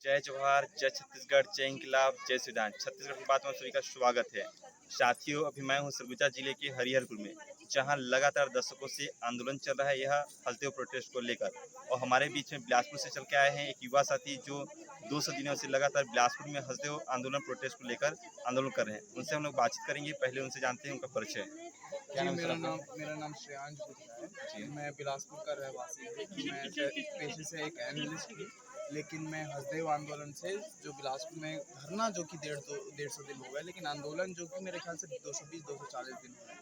जय जवाहर, जय छत्तीसगढ़, जय इंकलाब, जय संविधान। छत्तीसगढ़ की बात में सभी का स्वागत है। साथियों, अभी मैं हूँ सरगुजा जिले के हरिहरपुर में, जहाँ लगातार दशकों से आंदोलन चल रहा है यह हल्दीव प्रोटेस्ट को लेकर। और हमारे बीच में बिलासपुर से चल के आए हैं एक युवा साथी जो 200 दिनों से लगातार बिलासपुर में हल्दीव आंदोलन प्रोटेस्ट को लेकर आंदोलन कर रहे हैं। उनसे हम लोग बातचीत करेंगे। पहले उनसे जानते हैं उनका परिचय। क्या जी, नाम है सर मेरा नाम श्रेयांश गुप्ता है। जी। मैं बिलासपुर का रहवासी हूँ। मैं पेशे से एक एनालिस्ट हूँ, लेकिन मैं हसदेव आंदोलन से जो बिलासपुर में धरना जो कि 150 दिन हो गए, लेकिन आंदोलन जो कि मेरे ख्याल से 220-240 दिन हो गए,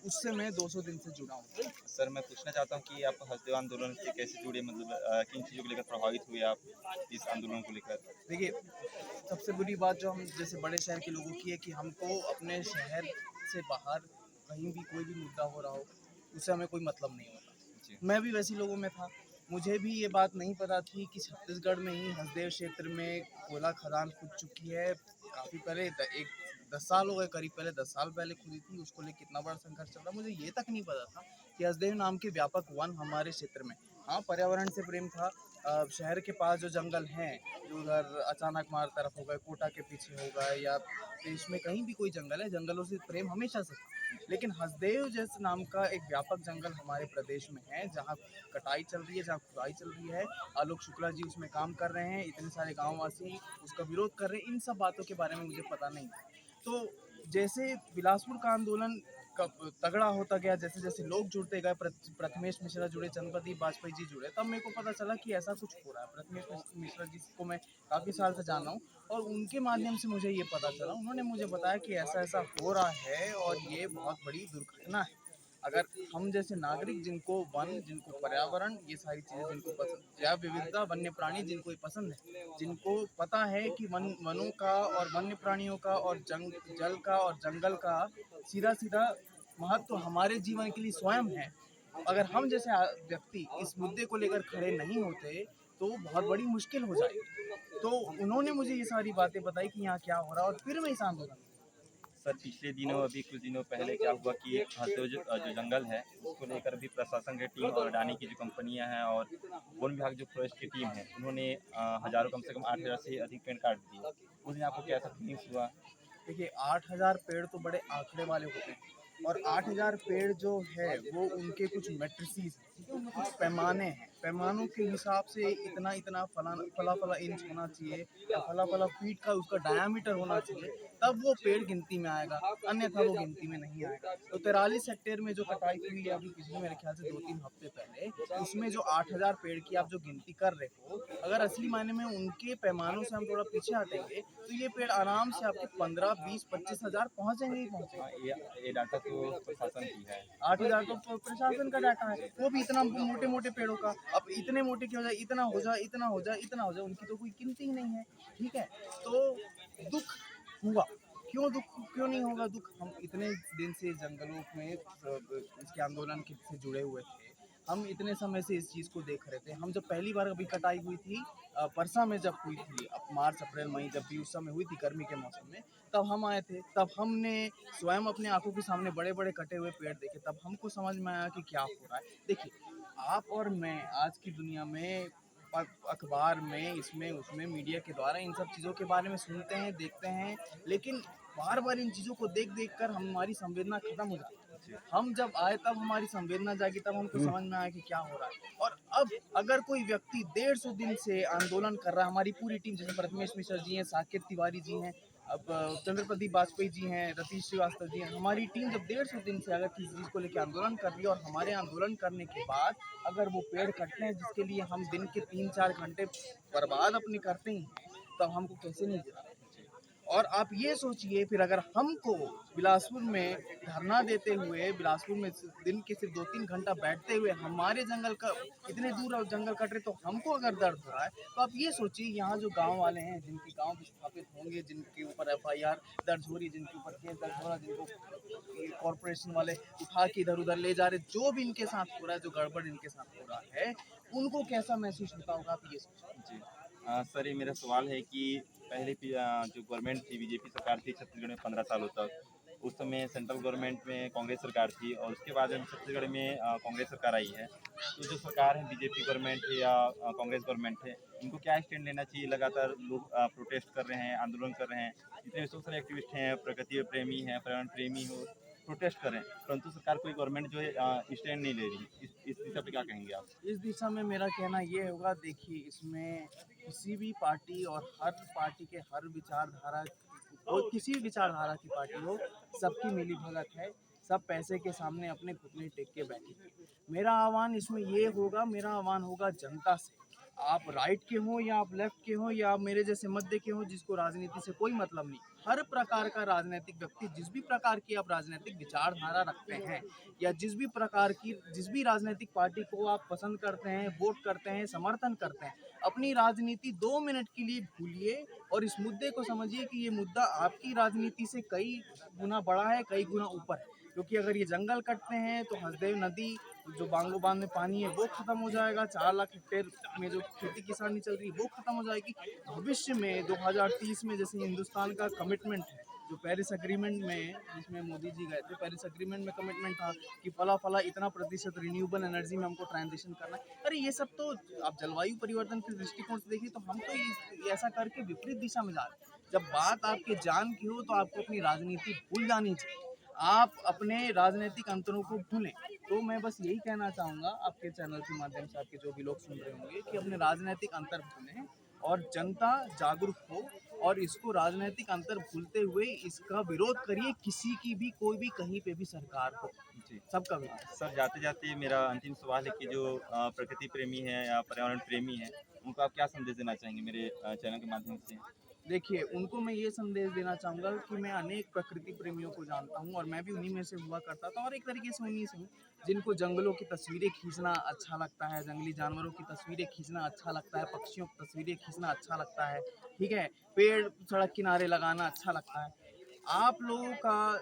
उससे मैं 200 दिन से जुड़ा हूँ। सर, मैं पूछना चाहता हूँ कि आप हल्दीव आंदोलन से कैसे जुड़े, मतलब किन चीज़ों को लेकर प्रभावित हुए आप इस आंदोलन को लेकर? देखिए, सबसे बुरी बात जो हम जैसे बड़े शहर के लोगों की है कि हमको अपने शहर से बाहर कहीं भी कोई भी मुद्दा हो रहा हो, उससे हमें कोई मतलब नहीं होता। जी। मैं भी वैसे लोगों में था। मुझे भी ये बात नहीं पता थी कि छत्तीसगढ़ में ही हसदेव क्षेत्र में कोयला खदान खुद चुकी है। काफ़ी पहले 10 साल हो गए, करीब पहले 10 साल पहले खुदी थी। उसको लेकर कितना बड़ा संघर्ष चल रहा, मुझे ये तक नहीं पता था कि हसदेव नाम के व्यापक वन हमारे क्षेत्र में, हाँ, पर्यावरण से प्रेम था। शहर के पास जो जंगल हैं, जो उधर अचानक मार तरफ हो गए, कोटा के पीछे हो गए, या देश में कहीं भी कोई जंगल है, जंगलों से प्रेम हमेशा से था। लेकिन हसदेव जैसे नाम का एक व्यापक जंगल हमारे प्रदेश में है, जहाँ कटाई चल रही है, जहाँ खुदाई चल रही है। आलोक शुक्ला जी उसमें काम कर रहे हैं, इतने सारे गाँववासी उसका विरोध कर रहे हैं। इन सब बातों के बारे में मुझे पता नहीं था। तो जैसे बिलासपुर का आंदोलन कब तगड़ा होता गया, जैसे जैसे लोग जुड़ते गए, प्रथमेश मिश्रा जुड़े, चंद्रप्रदीप वाजपेयी जी जुड़े, तब मेरे को पता चला कि ऐसा कुछ हो रहा है। प्रथमेश मिश्रा जी को मैं काफ़ी साल से जान रहा हूँ, और उनके माध्यम से मुझे ये पता चला, उन्होंने मुझे बताया कि ऐसा ऐसा हो रहा है और ये बहुत बड़ी दुर्घटना है। अगर हम जैसे नागरिक, जिनको वन, जिनको पर्यावरण, ये सारी चीज़ें जिनको पसंद, जैव विविधता, वन्य प्राणी जिनको ये पसंद है, जिनको पता है कि वनों का और वन्य प्राणियों का और जल का और जंगल का सीधा सीधा महत्व हमारे जीवन के लिए स्वयं है। अगर हम जैसे व्यक्ति इस मुद्दे को लेकर खड़े नहीं होते, तो बहुत बड़ी मुश्किल हो जाएगी। तो उन्होंने मुझे ये सारी बातें बताई कि यहाँ क्या हो रहा है, और फिर मैं इस आंदोलन में। सर, पिछले दिनों, अभी कुछ दिनों पहले क्या हुआ कि हल्दीव जो जंगल है उसको लेकर भी प्रशासन की टीम और अडानी की जो कंपनियां हैं और वन विभाग जो फॉरेस्ट की टीम है, उन्होंने हजारों, कम से कम 8,000 से अधिक पेड़ काट दिए। उस दिन आपको कैसा फीलिंग्स हुआ? देखिए, 8,000 पेड़ तो बड़े आंकड़े वाले होते हैं, और 8,000 पेड़ जो है वो उनके कुछ मैट्रिसेस हैं, ठीक है, उनके कुछ पैमाने हैं। पैमानों के हिसाब से इतना इतना फला फला इंच होना चाहिए, या फला फला फीट का उसका डायामीटर होना चाहिए, तब वो पेड़ गिनती में आएगा, अन्यथा वो गिनती में नहीं आएगा। तो 43 हेक्टेयर में जो कटाई हुई है अभी पिछले मेरे ख्याल से 2-3 हफ्ते पहले, उसमें जो 8,000 पेड़ की आप जो गिनती कर रहे हो, अगर असली मायने में उनके पैमानों से हम थोड़ा पीछे हटेंगे, तो ये पेड़ आराम से आपके 15-20-25 हज़ार पहुँचेंगे ही हाँ, पहुँचेंगे। ये डाटा तो प्रशासन की है। 8,000 तो प्रशासन का डाटा है, वो भी इतना मोटे मोटे पेड़ों का। अब इतने मोटे क्यों हो जाए, इतना हो जाए, इतना हो जाए, इतना हो जाए, उनकी तो कोई गिनती ही नहीं है। ठीक है, तो दुख हुआ। क्यों दुख, क्यों नहीं होगा दुख? हम इतने दिन से जंगलों में इसके आंदोलन के से जुड़े हुए थे, हम इतने समय से इस चीज़ को देख रहे थे। हम जब पहली बार अभी कटाई हुई थी, परसा में जब हुई थी, अब मार्च अप्रैल मई जब भी उस समय हुई थी, गर्मी के मौसम में, तब हम आए थे। तब हमने स्वयं अपने आंखों के सामने बड़े बड़े कटे हुए पेड़ देखे, तब हमको समझ में आया कि क्या हो रहा है। देखिए, आप और मैं आज की दुनिया में अखबार में, इसमें उसमें, मीडिया के द्वारा इन सब चीज़ों के बारे में सुनते हैं, देखते हैं, लेकिन बार बार इन चीज़ों को देख देख कर हमारी संवेदना खत्म हो जाती है। हम जब आए तब हमारी संवेदना जागी, तब हमको समझ में आया कि क्या हो रहा है। और अब अगर कोई व्यक्ति 150 दिन से आंदोलन कर रहा है, हमारी पूरी टीम, जैसे प्रथमेश मिश्र जी हैं, साकेत तिवारी जी हैं, अब चंद्रप्रदीप वाजपेयी जी हैं, रतीश श्रीवास्तव जी हैं, हमारी टीम जब 150 दिन से अगर किसी चीज़ को लेकर आंदोलन कर रही है, और हमारे आंदोलन करने के बाद अगर वो पेड़ कटते हैं जिसके लिए हम दिन के 3-4 घंटे बर्बाद अपने करते ही हैं, तब हमको कैसे नहीं गिरा। और आप ये सोचिए, फिर अगर हमको बिलासपुर में धरना देते हुए, बिलासपुर में दिन के सिर्फ 2-3 घंटा बैठते हुए हमारे जंगल का, इतने दूर अब जंगल कट रहे, तो हमको अगर दर्द हो रहा है, तो आप ये सोचिए यहाँ जो गांव वाले हैं, जिनके गांव विस्थापित होंगे, जिनके ऊपर एफआईआर दर्ज हो रही है, जिनके ऊपर केस दर्ज हो रहा है, जिनको कॉरपोरेशन वाले उठा के इधर उधर ले जा रहे, जो भी इनके साथ हो रहा है, जो गड़बड़ इनके साथ हो रहा है, उनको कैसा महसूस होता होगा, आप ये सोचिए। जी। सर, ये मेरा सवाल है कि पहले जो गवर्नमेंट थी, बीजेपी सरकार थी छत्तीसगढ़ में 15 सालों तक, उस समय सेंट्रल गवर्नमेंट में कांग्रेस सरकार थी और उसके बाद में छत्तीसगढ़ में कांग्रेस सरकार आई है। तो जो सरकार है बीजेपी गवर्नमेंट है या कांग्रेस गवर्नमेंट है, इनको क्या स्टैंड लेना चाहिए? लगातार लोग प्रोटेस्ट कर रहे हैं, आंदोलन कर रहे हैं, जितने भी सोशल एक्टिविस्ट हैं, प्रकृति प्रेमी हैं, पर्यावरण प्रेमी हो, प्रोटेस्ट कर रहे हैं, परंतु सरकार कोई गवर्नमेंट जो है स्टैंड नहीं ले रही। इस दिशा पे क्या कहेंगे आप? इस दिशा में मेरा कहना ये होगा, देखिए इसमें किसी भी पार्टी और हर पार्टी के हर विचारधारा और किसी भी विचारधारा की पार्टी हो, सबकी मिली भगत है। सब पैसे के सामने अपने घुटने टेक के बैठे हैं। मेरा आह्वान इसमें ये होगा, मेरा आह्वान होगा जनता से। आप राइट के हो या आप लेफ्ट के हो या आप मेरे जैसे मध्य के हो, जिसको राजनीति से कोई मतलब नहीं, हर प्रकार का राजनीतिक व्यक्ति, जिस भी प्रकार की आप राजनीतिक विचारधारा रखते हैं या जिस भी राजनीतिक पार्टी को आप पसंद करते हैं, वोट करते हैं, समर्थन करते हैं, अपनी राजनीति 2 मिनट के लिए भूलिए और इस मुद्दे को समझिए कि ये मुद्दा आपकी राजनीति से कई गुना बड़ा है, कई गुना ऊपर है। क्योंकि अगर ये जंगल कटते हैं तो हसदेव नदी, जो बांगो बांध में पानी है, वो खत्म हो जाएगा। 4 लाख हेक्टेयर में जो खेती किसानी चल रही है वो खत्म हो जाएगी। भविष्य में 2030 में जैसे हिंदुस्तान का कमिटमेंट है, जो पेरिस एग्रीमेंट में, जिसमें मोदी जी गए थे, पेरिस एग्रीमेंट में कमिटमेंट था कि फला इतना प्रतिशत रिन्यूएबल एनर्जी में हमको ट्रांजिशन करना है। अरे ये सब तो आप जलवायु परिवर्तन के दृष्टिकोण से देखिए तो हम तो ये ऐसा करके विपरीत दिशा में जा रहे हैं। जब बात आपके जान की हो तो आपको अपनी राजनीति भूल जानी चाहिए, आप अपने राजनीतिक अंतरों को भूलें। तो मैं बस यही कहना चाहूँगा आपके चैनल के माध्यम से, आपके जो भी लोग सुन रहे होंगे, कि अपने राजनीतिक अंतर भूलें और जनता जागरूक हो और इसको राजनीतिक अंतर भूलते हुए इसका विरोध करिए, किसी की भी, कोई भी, कहीं पे भी सरकार हो, जी सबका विरोध। सर, जाते जाते मेरा अंतिम सवाल है कि जो प्रकृति प्रेमी है या पर्यावरण प्रेमी है, उनको आप क्या संदेश देना चाहेंगे मेरे चैनल के माध्यम से? देखिए, उनको मैं ये संदेश देना चाहूँगा कि मैं अनेक प्रकृति प्रेमियों को जानता हूँ और मैं भी उन्हीं में से हुआ करता था और एक तरीके से उन्हीं से हूँ, जिनको जंगलों की तस्वीरें खींचना अच्छा लगता है, जंगली जानवरों की तस्वीरें खींचना अच्छा लगता है, पक्षियों की तस्वीरें खींचना अच्छा लगता है, ठीक है? पेड़ सड़क किनारे लगाना अच्छा लगता है। आप लोगों का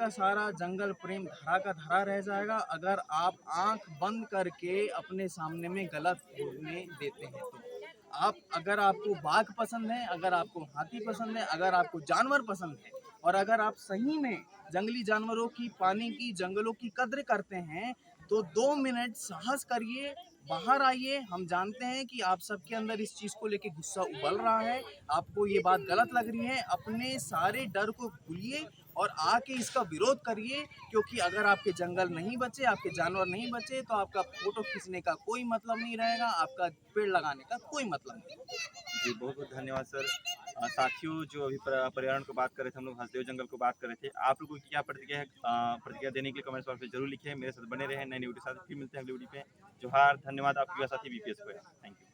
सारा जंगल प्रेम धरा का धरा रह जाएगा अगर आप आँख बंद करके अपने सामने में गलत होने देते हैं तो। अगर आपको बाघ पसंद है, अगर आपको हाथी पसंद है, अगर आपको जानवर पसंद है और अगर आप सही में जंगली जानवरों की, पानी की, जंगलों की कद्र करते हैं, तो 2 मिनट साहस करिए, बाहर आइए। हम जानते हैं कि आप सबके अंदर इस चीज़ को लेके गुस्सा उबल रहा है, आपको ये बात गलत लग रही है। अपने सारे डर को भूलिए और आके इसका विरोध करिए, क्योंकि अगर आपके जंगल नहीं बचे, आपके जानवर नहीं बचे, तो आपका फोटो खींचने का कोई मतलब नहीं रहेगा, आपका पेड़ लगाने का कोई मतलब नहीं। जी, बहुत बहुत धन्यवाद सर। साथियों, जो अभी पर्यावरण को बात कर रहे थे, हम लोग हसदेव जंगल को बात कर रहे थे, आप लोगों की क्या प्रतिक्रिया है? प्रतिक्रिया देने के लिए कमेंट बॉक्स में जरूर लिखें। मेरे साथ बने रहें, नई वीडियो के साथ फिर मिलते हैं अगली वीडियो पे। जोहार, धन्यवाद। आपके साथी बीपीएस को है। Thank you.